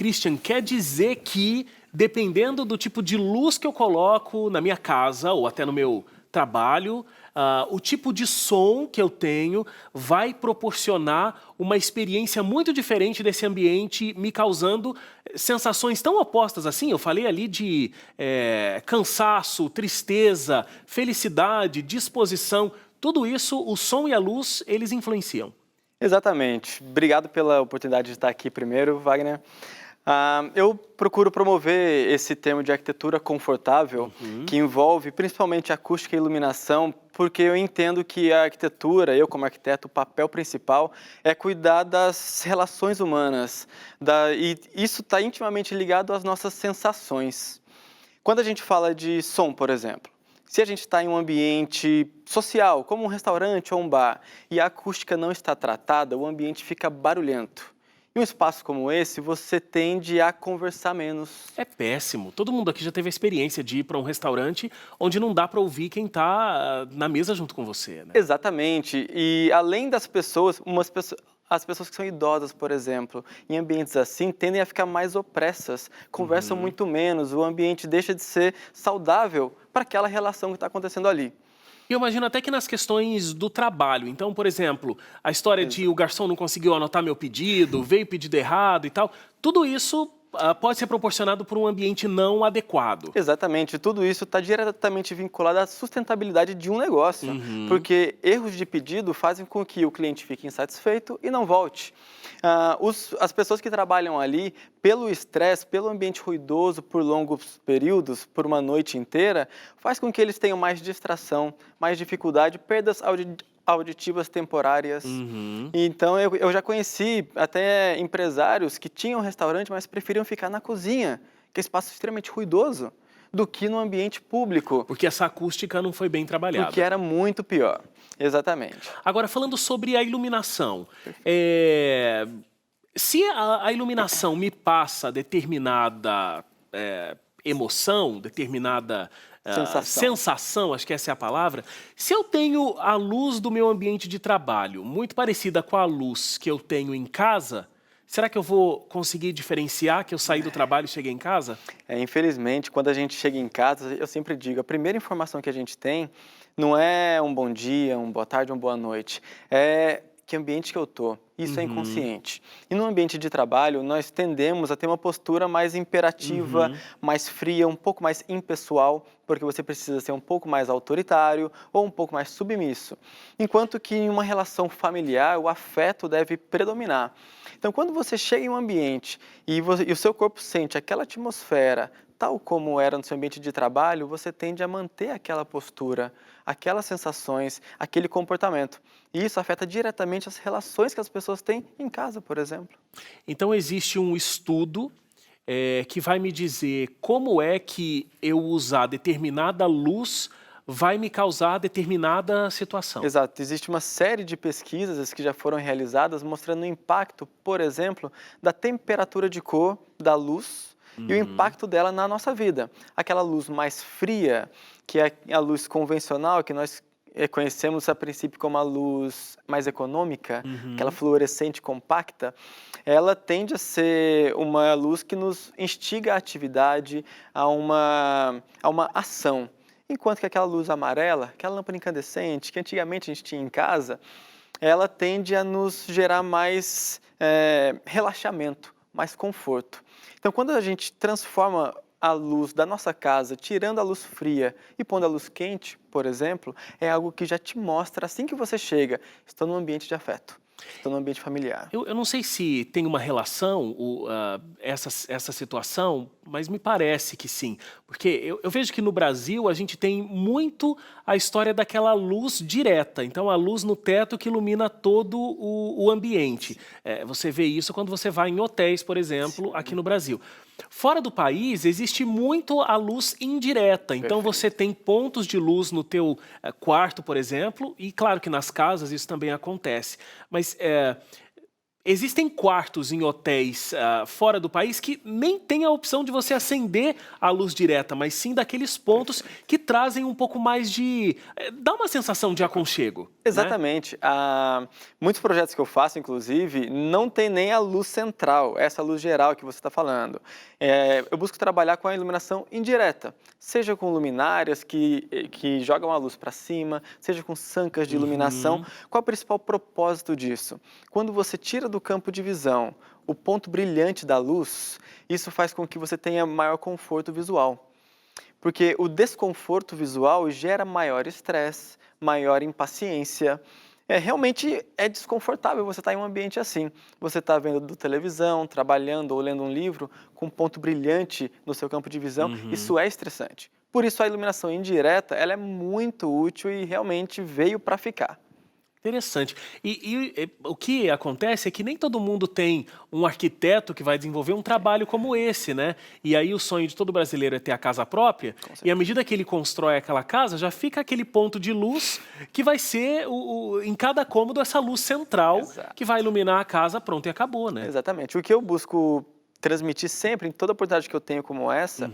Christian, quer dizer que, dependendo do tipo de luz que eu coloco na minha casa ou até no meu trabalho, o tipo de som que eu tenho vai proporcionar uma experiência muito diferente desse ambiente, me causando sensações tão opostas assim. Eu falei ali de cansaço, tristeza, felicidade, disposição. Tudo isso, o som e a luz, eles influenciam. Exatamente. Obrigado pela oportunidade de estar aqui primeiro, Wagner. Eu procuro promover esse tema de arquitetura confortável, que envolve principalmente acústica e iluminação, porque eu entendo que a arquitetura, eu como arquiteto, o papel principal é cuidar das relações humanas, e isso está intimamente ligado às nossas sensações. Quando a gente fala de som, por exemplo, se a gente está em um ambiente social, como um restaurante ou um bar, e a acústica não está tratada, o ambiente fica barulhento. Em um espaço como esse, você tende a conversar menos. É péssimo. Todo mundo aqui já teve a experiência de ir para um restaurante onde não dá para ouvir quem está na mesa junto com você, né? Exatamente. E além das pessoas, as pessoas que são idosas, por exemplo, em ambientes assim, tendem a ficar mais opressas, conversam muito menos, o ambiente deixa de ser saudável para aquela relação que está acontecendo ali. E eu imagino até que nas questões do trabalho. Então, por exemplo, a história de o garçom não conseguiu anotar meu pedido, veio pedido errado e tal, tudo isso pode ser proporcionado por um ambiente não adequado. Exatamente, tudo isso está diretamente vinculado à sustentabilidade de um negócio, porque erros de pedido fazem com que o cliente fique insatisfeito e não volte. As pessoas que trabalham ali, pelo estresse, pelo ambiente ruidoso por longos períodos, por uma noite inteira, faz com que eles tenham mais distração, mais dificuldade, perdas auditivas temporárias. Então, eu já conheci até empresários que tinham restaurante, mas preferiam ficar na cozinha, que é um espaço extremamente ruidoso, do que no ambiente público. Porque essa acústica não foi bem trabalhada. Porque era muito pior. Exatamente. Agora, falando sobre a iluminação, se a iluminação me passa determinada emoção, determinada sensação, acho que essa é a palavra, se eu tenho a luz do meu ambiente de trabalho muito parecida com a luz que eu tenho em casa, será que eu vou conseguir diferenciar que eu saí do trabalho e cheguei em casa? Infelizmente, quando a gente chega em casa, eu sempre digo, a primeira informação que a gente tem não é um bom dia, uma boa tarde, uma boa noite, é que ambiente que eu estou. Isso é inconsciente. E no ambiente de trabalho, nós tendemos a ter uma postura mais imperativa, mais fria, um pouco mais impessoal, porque você precisa ser um pouco mais autoritário ou um pouco mais submisso. Enquanto que em uma relação familiar, o afeto deve predominar. Então, quando você chega em um ambiente e o seu corpo sente aquela atmosfera, tal como era no seu ambiente de trabalho, você tende a manter aquela postura, aquelas sensações, aquele comportamento. E isso afeta diretamente as relações que as pessoas têm em casa, por exemplo. Então existe um estudo que vai me dizer como é que eu usar determinada luz vai me causar determinada situação. Exato. Existe uma série de pesquisas que já foram realizadas mostrando o impacto, por exemplo, da temperatura de cor da luz e o impacto dela na nossa vida. Aquela luz mais fria, que é a luz convencional, que nós conhecemos a princípio como a luz mais econômica, aquela fluorescente compacta, ela tende a ser uma luz que nos instiga à atividade, a uma ação. Enquanto que aquela luz amarela, aquela lâmpada incandescente, que antigamente a gente tinha em casa, ela tende a nos gerar mais relaxamento, mais conforto. Então, quando a gente transforma a luz da nossa casa, tirando a luz fria e pondo a luz quente, por exemplo, é algo que já te mostra, assim que você chega, estou num ambiente de afeto, estou num ambiente familiar. Eu não sei se tem uma relação essa situação, mas me parece que sim. Porque eu vejo que no Brasil a gente tem muito a história daquela luz direta. Então, a luz no teto que ilumina todo o ambiente. Você vê isso quando você vai em hotéis, por exemplo, aqui no Brasil. Fora do país, existe muito a luz indireta. Então, você tem pontos de luz no teu quarto, por exemplo, e claro que nas casas isso também acontece. Mas Existem quartos em hotéis fora do país que nem tem a opção de você acender a luz direta, mas sim daqueles pontos que trazem um pouco mais de... dá uma sensação de aconchego, né? Exatamente. Muitos projetos que eu faço, inclusive, não tem nem a luz central, essa luz geral que você está falando. Eu busco trabalhar com a iluminação indireta, seja com luminárias que jogam a luz para cima, seja com sancas de iluminação. Qual é o principal propósito disso? Quando você tira do campo de visão o ponto brilhante da luz, isso faz com que você tenha maior conforto visual. Porque o desconforto visual gera maior estresse, maior impaciência. Realmente é desconfortável você estar em um ambiente assim. Você está vendo televisão, trabalhando ou lendo um livro com um ponto brilhante no seu campo de visão. Isso é estressante. Por isso a iluminação indireta ela é muito útil e realmente veio para ficar. Interessante. E o que acontece é que nem todo mundo tem um arquiteto que vai desenvolver um trabalho como esse, né? E aí o sonho de todo brasileiro é ter a casa própria, e à medida que ele constrói aquela casa, já fica aquele ponto de luz que vai ser, em cada cômodo, essa luz central. Exato. Que vai iluminar a casa, pronto, e acabou, né? Exatamente. O que eu busco transmitir sempre, em toda oportunidade que eu tenho como essa,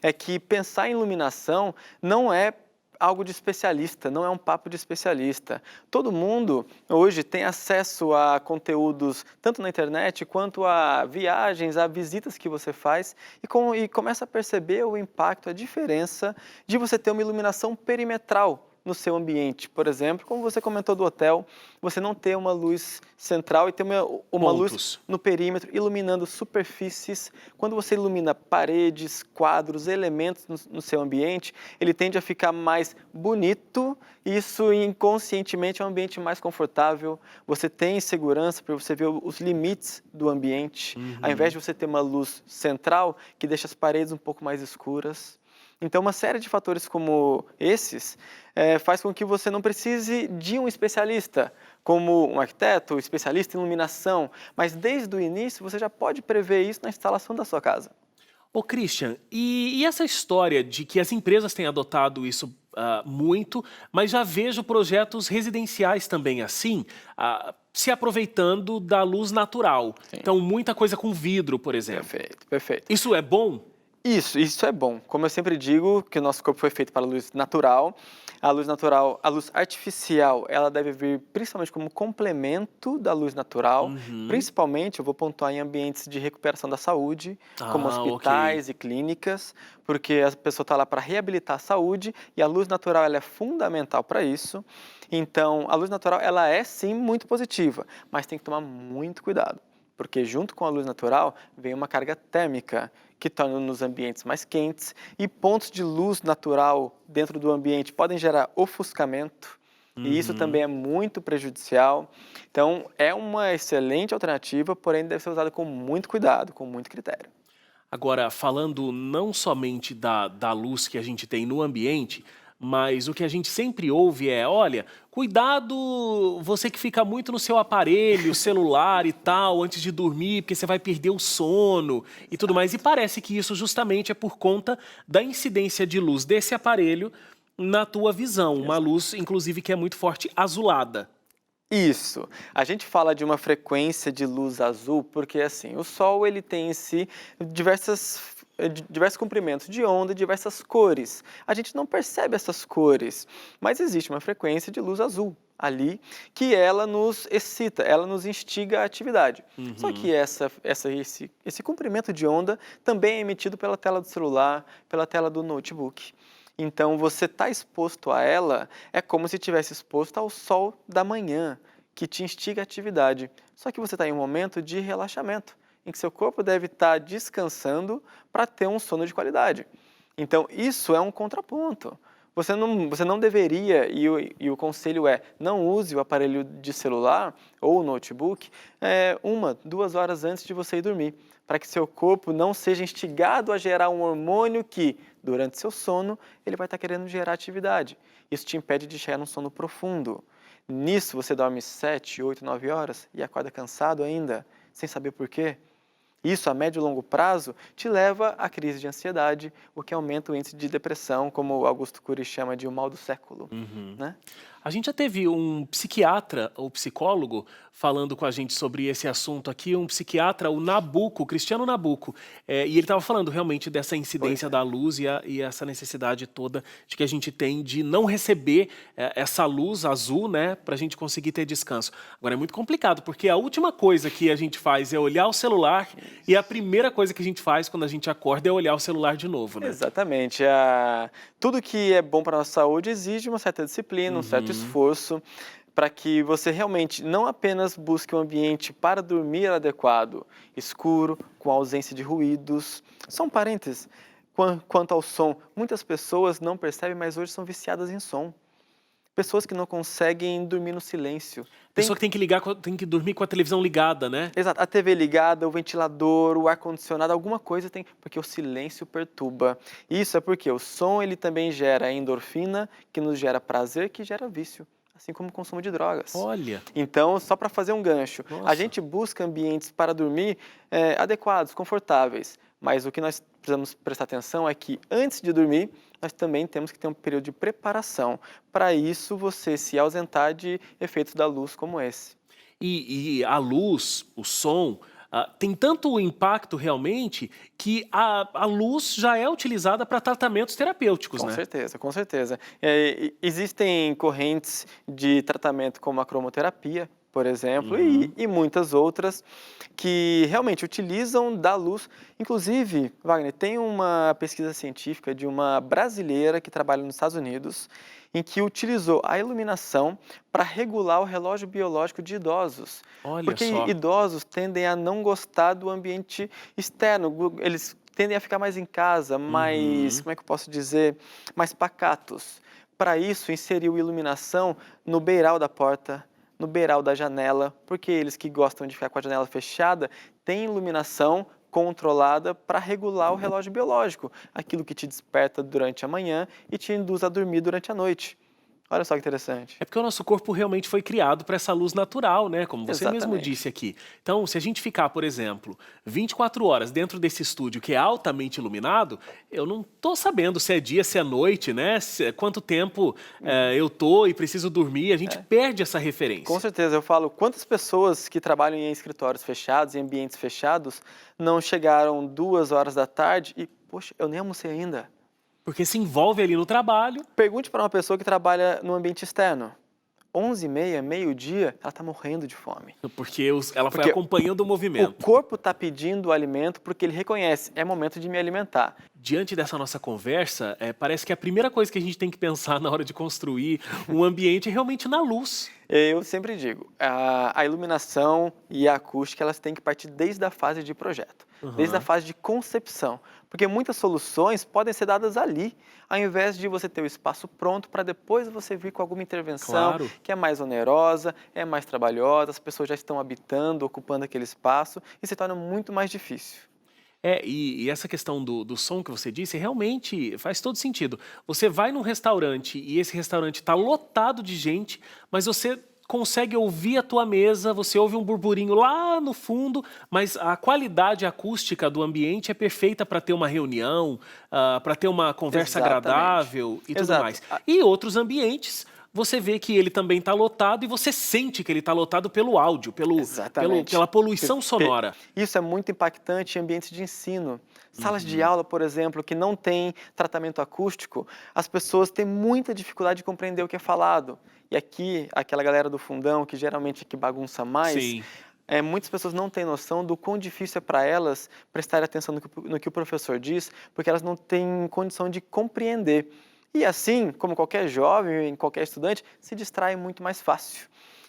é que pensar em iluminação não é algo de especialista, não é um papo de especialista. Todo mundo hoje tem acesso a conteúdos tanto na internet quanto a viagens, a visitas que você faz e começa a perceber o impacto, a diferença de você ter uma iluminação perimetral no seu ambiente. Por exemplo, como você comentou do hotel, você não ter uma luz central e ter uma luz no perímetro iluminando superfícies. Quando você ilumina paredes, quadros, elementos no seu ambiente, ele tende a ficar mais bonito e isso inconscientemente é um ambiente mais confortável. Você tem segurança para você ver os limites do ambiente, ao invés de você ter uma luz central que deixa as paredes um pouco mais escuras. Então, uma série de fatores como esses faz com que você não precise de um especialista, como um arquiteto, especialista em iluminação, mas desde o início você já pode prever isso na instalação da sua casa. Ô Christian, e essa história de que as empresas têm adotado isso muito, mas já vejo projetos residenciais também assim, se aproveitando da luz natural. Sim. Então, muita coisa com vidro, por exemplo. Perfeito, perfeito. Isso é bom? Isso é bom. Como eu sempre digo, que o nosso corpo foi feito para a luz natural, a luz artificial, ela deve vir principalmente como complemento da luz natural, principalmente, eu vou pontuar em ambientes de recuperação da saúde, como hospitais e clínicas, porque a pessoa está lá para reabilitar a saúde e a luz natural ela é fundamental para isso. Então, a luz natural ela é sim muito positiva, mas tem que tomar muito cuidado, porque junto com a luz natural vem uma carga térmica, que torna nos ambientes mais quentes, e pontos de luz natural dentro do ambiente podem gerar ofuscamento, e isso também é muito prejudicial. Então, é uma excelente alternativa, porém deve ser usada com muito cuidado, com muito critério. Agora, falando não somente da luz que a gente tem no ambiente, mas o que a gente sempre ouve é, olha, cuidado você que fica muito no seu aparelho, celular e tal, antes de dormir, porque você vai perder o sono e tudo mais. E parece que isso justamente é por conta da incidência de luz desse aparelho na tua visão. Uma luz, inclusive, que é muito forte, azulada. Isso. A gente fala de uma frequência de luz azul porque, assim, o Sol ele tem em si diversos comprimentos de onda e diversas cores. A gente não percebe essas cores, mas existe uma frequência de luz azul ali que ela nos excita, ela nos instiga à atividade. Só que esse comprimento de onda também é emitido pela tela do celular, pela tela do notebook. Então, você está exposto a ela é como se estivesse exposto ao sol da manhã, que te instiga a atividade. Só que você está em um momento de relaxamento, em que seu corpo deve estar descansando para ter um sono de qualidade. Então, isso é um contraponto. Você não deveria, e o conselho é, não use o aparelho de celular ou o notebook 1, 2 horas antes de você ir dormir, para que seu corpo não seja instigado a gerar um hormônio que, durante seu sono, ele vai estar querendo gerar atividade. Isso te impede de chegar num sono profundo. Nisso, você dorme 7, 8, 9 horas e acorda cansado ainda, sem saber por quê. Isso, a médio e longo prazo, te leva à crise de ansiedade, o que aumenta o índice de depressão, como Augusto Cury chama de o mal do século. Né? A gente já teve um psiquiatra ou psicólogo falando com a gente sobre esse assunto aqui, um psiquiatra, o Nabuco, o Cristiano Nabuco, e ele estava falando realmente dessa incidência da luz e essa necessidade toda de que a gente tem de não receber essa luz azul, né, para a gente conseguir ter descanso. Agora é muito complicado, porque a última coisa que a gente faz é olhar o celular e a primeira coisa que a gente faz quando a gente acorda é olhar o celular de novo, né? Exatamente. Tudo que é bom para a nossa saúde exige uma certa disciplina, um certo esforço, para que você realmente não apenas busque um ambiente para dormir adequado, escuro, com ausência de ruídos. Só um parênteses, quanto ao som, muitas pessoas não percebem, mas hoje são viciadas em som. Pessoas que não conseguem dormir no silêncio. Pessoa que tem que dormir com a televisão ligada, né? Exato, a TV ligada, o ventilador, o ar-condicionado, alguma coisa tem, porque o silêncio perturba. Isso é porque o som ele também gera endorfina, que nos gera prazer, que gera vício, assim como o consumo de drogas. Olha. Então, só para fazer um gancho, Nossa. a gente busca ambientes para dormir adequados, confortáveis, mas o que nós precisamos prestar atenção é que antes de dormir, nós também temos que ter um período de preparação. Para isso, você se ausentar de efeitos da luz como esse. E a luz, o som, tem tanto impacto realmente que a luz já é utilizada para tratamentos terapêuticos, Com né? certeza, com certeza. Existem correntes de tratamento como a cromoterapia, por exemplo, e muitas outras que realmente utilizam da luz. Inclusive, Wagner, tem uma pesquisa científica de uma brasileira que trabalha nos Estados Unidos, em que utilizou a iluminação para regular o relógio biológico de idosos. Olha Porque só. idosos tendem a não gostar do ambiente externo, eles tendem a ficar mais em casa, mais, como é que eu posso dizer, mais pacatos. Para isso, inseriu iluminação no beiral da porta, no beiral da janela, porque eles que gostam de ficar com a janela fechada, têm iluminação controlada para regular o relógio biológico, aquilo que te desperta durante a manhã e te induz a dormir durante a noite. Olha só que interessante. É porque o nosso corpo realmente foi criado para essa luz natural, né? Como você mesmo Exatamente. disse aqui. Então, se a gente ficar, por exemplo, 24 horas dentro desse estúdio que é altamente iluminado, eu não tô sabendo se é dia, se é noite, né? Quanto tempo eu tô e preciso dormir, a gente perde essa referência. Com certeza, eu falo, quantas pessoas que trabalham em escritórios fechados, em ambientes fechados, não chegaram 2 horas da tarde e, poxa, eu nem almocei ainda. Porque se envolve ali no trabalho. Pergunte para uma pessoa que trabalha no ambiente externo. 11h30, meio-dia, ela está morrendo de fome. Porque ela foi acompanhando o movimento. O corpo está pedindo o alimento porque ele reconhece, é momento de me alimentar. Diante dessa nossa conversa, parece que a primeira coisa que a gente tem que pensar na hora de construir um ambiente é realmente na luz. Eu sempre digo, a iluminação e a acústica, elas têm que partir desde a fase de projeto, desde a fase de concepção, porque muitas soluções podem ser dadas ali, ao invés de você ter o espaço pronto para depois você vir com alguma intervenção que é mais onerosa, é mais trabalhosa, as pessoas já estão habitando, ocupando aquele espaço e se torna muito mais difícil. E essa questão do som que você disse realmente faz todo sentido. Você vai num restaurante e esse restaurante está lotado de gente, mas você consegue ouvir a tua mesa, você ouve um burburinho lá no fundo, mas a qualidade acústica do ambiente é perfeita para ter uma reunião, para ter uma conversa agradável e tudo mais. E outros ambientes, você vê que ele também está lotado e você sente que ele está lotado pelo áudio, pela poluição sonora. Isso é muito impactante em ambientes de ensino. Salas de aula, por exemplo, que não tem tratamento acústico, as pessoas têm muita dificuldade de compreender o que é falado. E aqui, aquela galera do fundão, que geralmente é que bagunça mais, muitas pessoas não têm noção do quão difícil é para elas prestar atenção no que o professor diz, porque elas não têm condição de compreender. E assim, como qualquer jovem, qualquer estudante, se distrai muito mais fácil.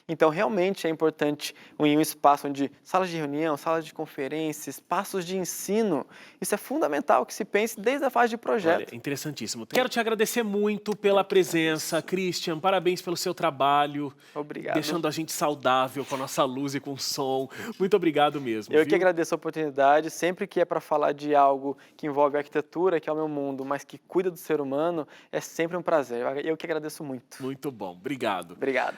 Então, realmente é importante um espaço onde salas de reunião, salas de conferência, espaços de ensino, isso é fundamental que se pense desde a fase de projeto. Olha, interessantíssimo. Quero te agradecer muito pela presença, Christian, parabéns pelo seu trabalho. Obrigado. Deixando a gente saudável com a nossa luz e com o som. Muito obrigado mesmo. Eu que agradeço a oportunidade, sempre que é para falar de algo que envolve a arquitetura, que é o meu mundo, mas que cuida do ser humano, é sempre um prazer. Eu que agradeço muito. Muito bom, obrigado. Obrigado.